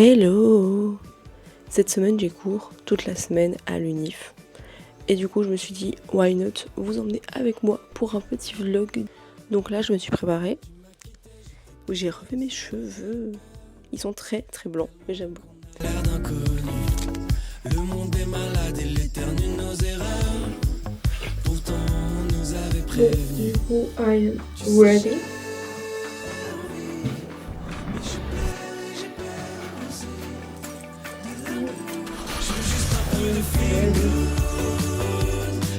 Hello! Cette semaine j'ai cours toute la semaine à l'UNIF. Et du coup je me suis dit why not vous emmener avec moi pour un petit vlog. Donc là je me suis préparée. J'ai refait mes cheveux. Ils sont très très blancs, mais j'aime beaucoup. Le monde est malade et l'éternue nos erreurs. Pourtant on nous avait prévenu. Du coup, I am ready.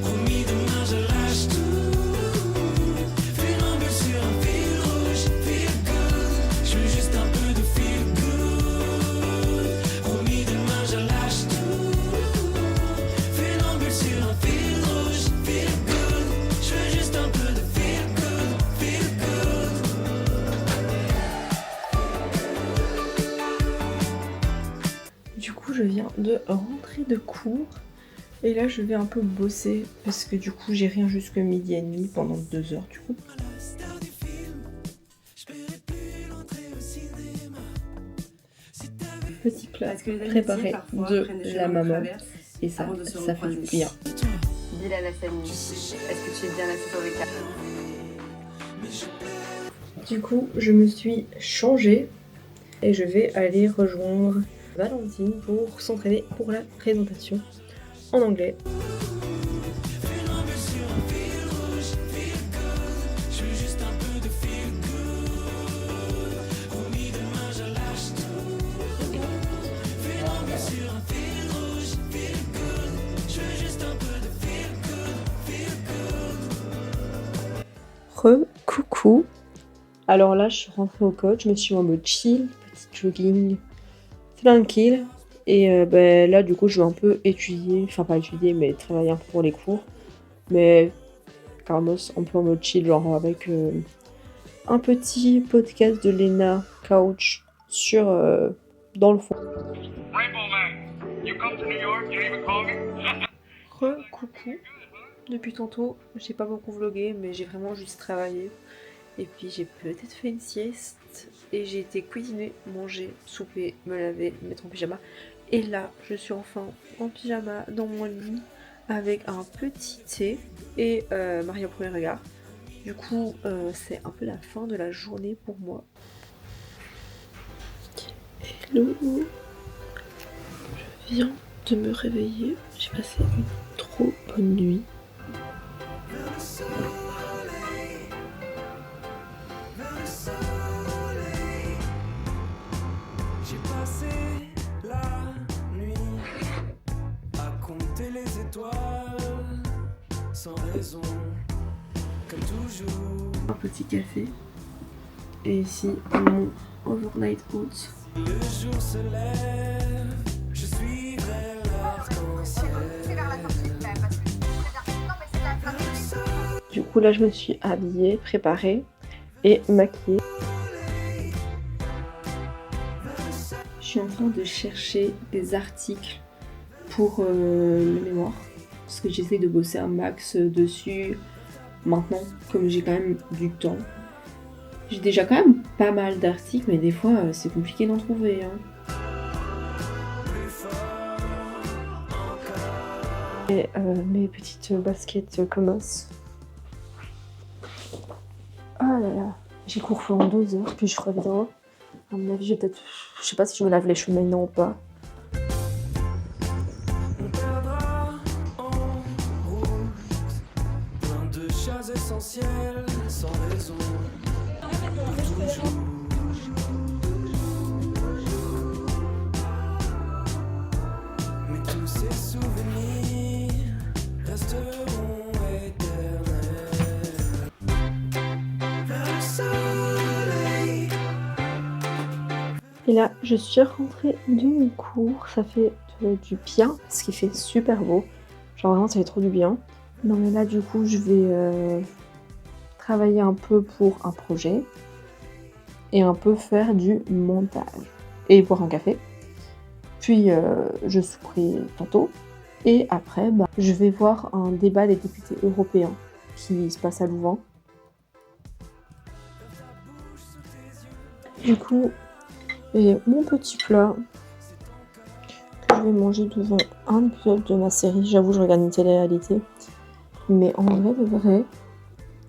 Promis demain je lâche tout. Fais l'embûche sur un fil rouge. Feel good. Je veux juste un peu de feel good. Promis demain je lâche tout. Fais l'embûche sur un fil rouge. Feel good. Je veux juste un peu de feel good. Feel good. Du coup je viens de rentrer de cours. Et là je vais un peu bosser parce que du coup j'ai rien jusque midi et demi pendant 2 heures du coup. Petit plat préparé de la maman et ça fait du bien. Bilal Hassani, est-ce que tu es bien assis sur le câble? Du coup je me suis changée et je vais aller rejoindre Valentine pour s'entraîner pour la présentation en anglais. Coucou. Alors là je suis rentrée au coach, je me suis en mode chill, petit jogging, tranquille. Et là du coup je vais un peu étudier, enfin pas étudier mais travailler un peu pour les cours. Mais Carlos un peu en mode chill, genre avec un petit podcast de Lena Couch sur dans le fond. Coucou. Depuis tantôt, j'ai pas beaucoup vlogué, mais j'ai vraiment juste travaillé. Et puis j'ai peut-être fait une sieste. Et j'ai été cuisiner, manger, souper, me laver, me mettre en pyjama. Et là, je suis enfin en pyjama dans mon lit avec un petit thé et Marie au premier regard. Du coup, c'est un peu la fin de la journée pour moi. Hello. Je viens de me réveiller. J'ai passé une trop bonne nuit. J'ai passé la nuit à compter les étoiles sans raison, comme toujours. Un petit café. Et ici, mon overnight oats. Le jour se lève, je suivrai l'arc-en-ciel. Du coup, là, je me suis habillée, préparée et maquillée. Je suis en train de chercher des articles pour le mémoire. Parce que j'essaie de bosser un max dessus maintenant, comme j'ai quand même du temps. J'ai déjà quand même pas mal d'articles, mais des fois, c'est compliqué d'en trouver. Hein. Et mes petites baskets Comos. Ah là là, j'ai cours pendant 2 heures, puis je ferai vidéo. À mon avis, je sais pas si je me lave les cheveux maintenant ou pas. On perdra en route plein de choses essentielles sans raison. Toujours. Mais tous ces souvenirs resteront éternels. Vers le soleil. Et là, je suis rentrée de mon cours, ça fait du bien, parce qu'il fait super beau. Genre vraiment, ça fait trop du bien. Non mais là, du coup, je vais travailler un peu pour un projet et un peu faire du montage et boire un café. Puis je souperai tantôt et après, je vais voir un débat des députés européens qui se passe à Louvain. Du coup, Et mon petit plat que je vais manger devant un épisode de ma série. J'avoue, je regarde une télé-réalité. Mais en vrai de vrai,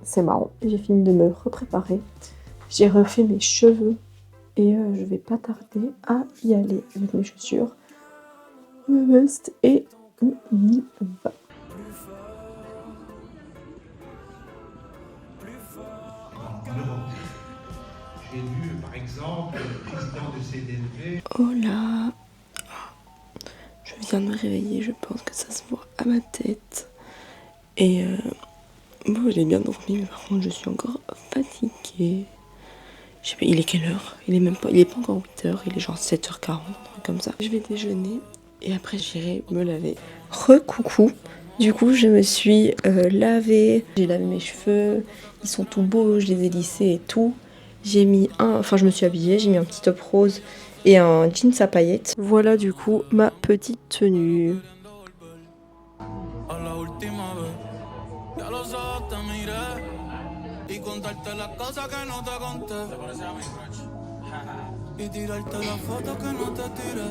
c'est marrant. J'ai fini de me repréparer. J'ai refait mes cheveux. Et je vais pas tarder à y aller avec mes chaussures, ma veste et on y va. J'ai vu, par exemple, le président de CDNV. Oh là, je viens de me réveiller, je pense que ça se voit à ma tête. Et bon, j'ai bien dormi, mais par contre, je suis encore fatiguée. Je sais pas, il est quelle heure? Il est pas encore 8h, il est genre 7h40, un truc comme ça. Je vais déjeuner et après j'irai me laver. Recoucou. Du coup, je me suis lavée, j'ai lavé mes cheveux, ils sont tout beaux, je les ai lissés et tout. Je me suis habillée, j'ai mis un petit top rose et un jeans à paillettes. Voilà du coup ma petite tenue. Y contarte las cosas que no te conté. Y tirarte las fotos que no te tiré.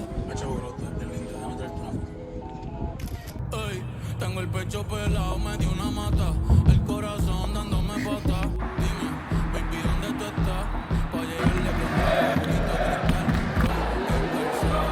Ey, tengo el pecho pelado, me dio una mata. El corazón dándome pata. Dime, baby, ¿dónde tú estás? Pa' llegarle con un poquito de cristal.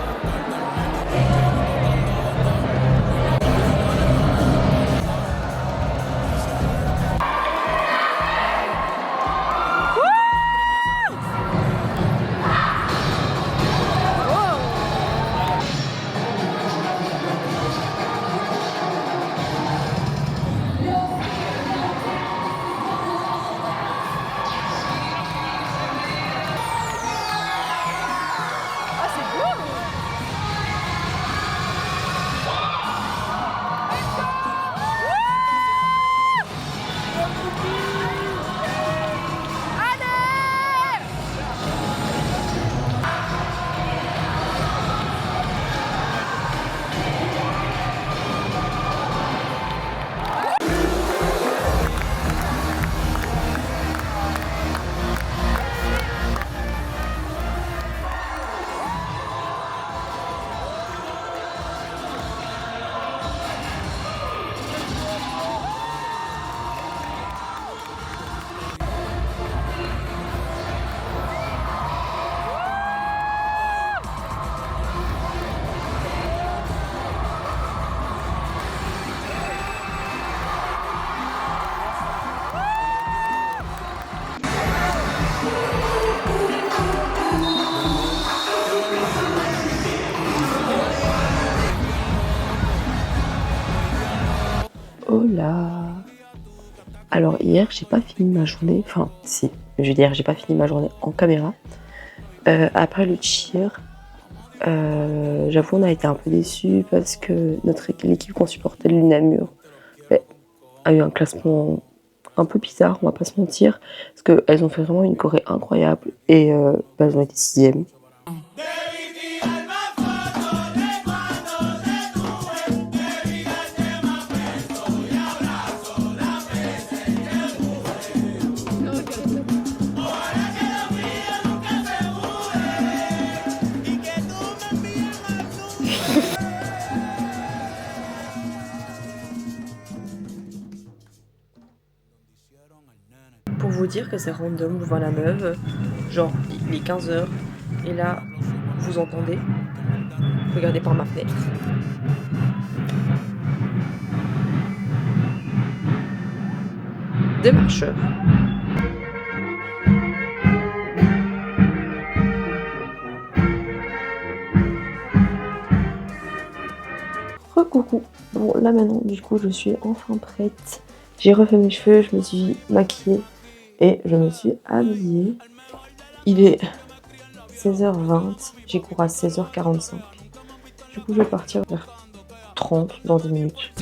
Oh là. Alors hier j'ai pas fini ma journée, enfin si, je veux dire j'ai pas fini ma journée en caméra. Après le cheer, j'avoue on a été un peu déçus parce que l'équipe qu'on supportait de l'UNAMUR a eu un classement un peu bizarre, on va pas se mentir, parce qu'elles ont fait vraiment une choré incroyable et elles ont été 6e. Pour vous dire que c'est random, vous la meuf, genre il est 15h et là vous entendez, regardez par ma fenêtre. Des marcheurs. Recoucou. Bon là maintenant du coup je suis enfin prête. J'ai refait mes cheveux, je me suis maquillée et je me suis habillée. Il est 16h20, j'ai cours à 16h45. Du coup je vais partir vers 30 dans 10 minutes.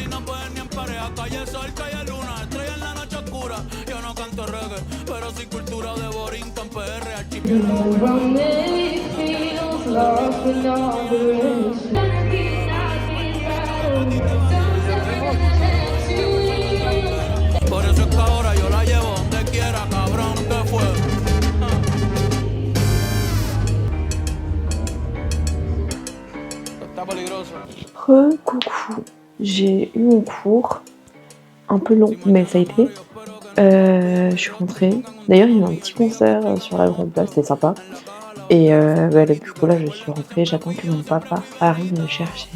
Por eso es que ahora yo la llevo donde quiera, cabrón, que fue. Coucou, j'ai eu mon cours, un peu long, mais ça a été. Je suis rentrée. D'ailleurs, il y a eu un petit concert sur la grande place, c'était sympa. Et du coup, là, je suis rentrée. J'attends que mon papa arrive me chercher.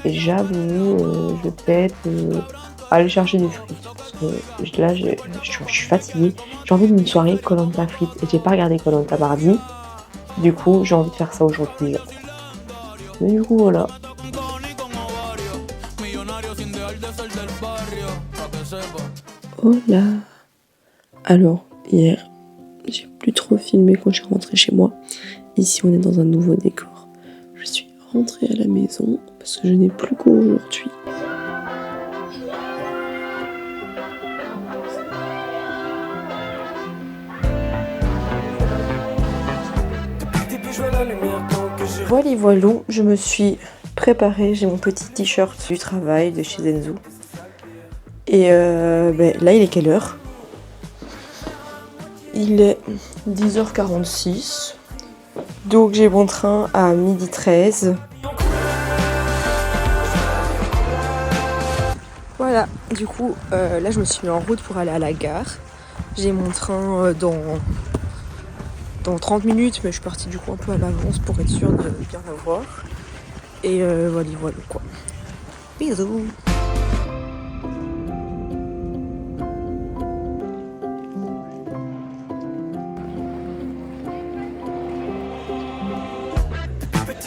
Et j'avoue, je vais peut-être aller chercher des frites. Parce que là, je suis fatiguée. J'ai envie d'une soirée koh lanta frites. Et j'ai pas regardé koh lanta mardi. Du coup, j'ai envie de faire ça aujourd'hui. Mais du coup, voilà. Hola. Alors, hier, j'ai plus trop filmé quand je suis rentrée chez moi. Ici, on est dans un nouveau décor. Je suis rentrée à la maison parce que je n'ai plus cours aujourd'hui. Voilà, je me suis préparée. J'ai mon petit t-shirt du travail de chez Zenzu. Et là, il est quelle heure ? Il est 10h46. Donc j'ai mon train à 12h13. Voilà, du coup, là je me suis mis en route pour aller à la gare. J'ai mon train dans 30 minutes, mais je suis partie du coup un peu à l'avance pour être sûre de bien l'avoir. Et voilà quoi. Bisous.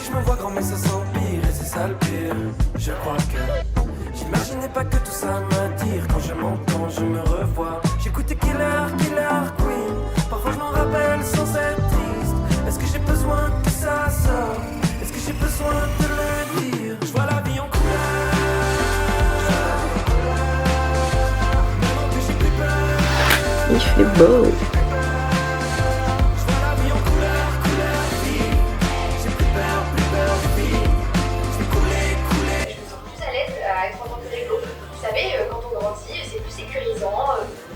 Je me vois grand mais ça s'empire et c'est ça le pire. Je crois que j'imaginais pas que tout ça m'attire. Quand je m'entends, je me revois. J'écoutais Killer Queen. Parfois je m'en rappelle sans être triste. Est-ce que j'ai besoin que ça sorte? Est-ce que j'ai besoin de le dire? Je vois la vie en couleur. Maintenant que j'ai plus peur. Il fait beau.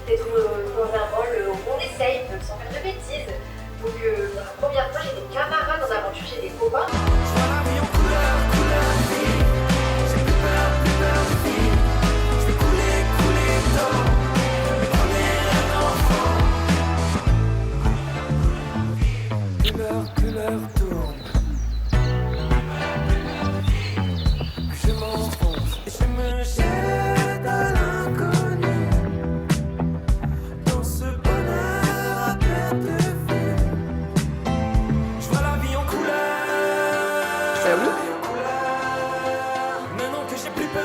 D'être dans un rôle où on essaye sans faire de bêtises. Donc pour la première fois, j'ai des camarades en aventure, j'ai des copains. Couleur tourne. Je m'enfonce et je me jette à l'inconnu. Dans ce bonheur à perte de vue. Je vois la vie en couleur. Bah oui. Maintenant que j'ai plus peur.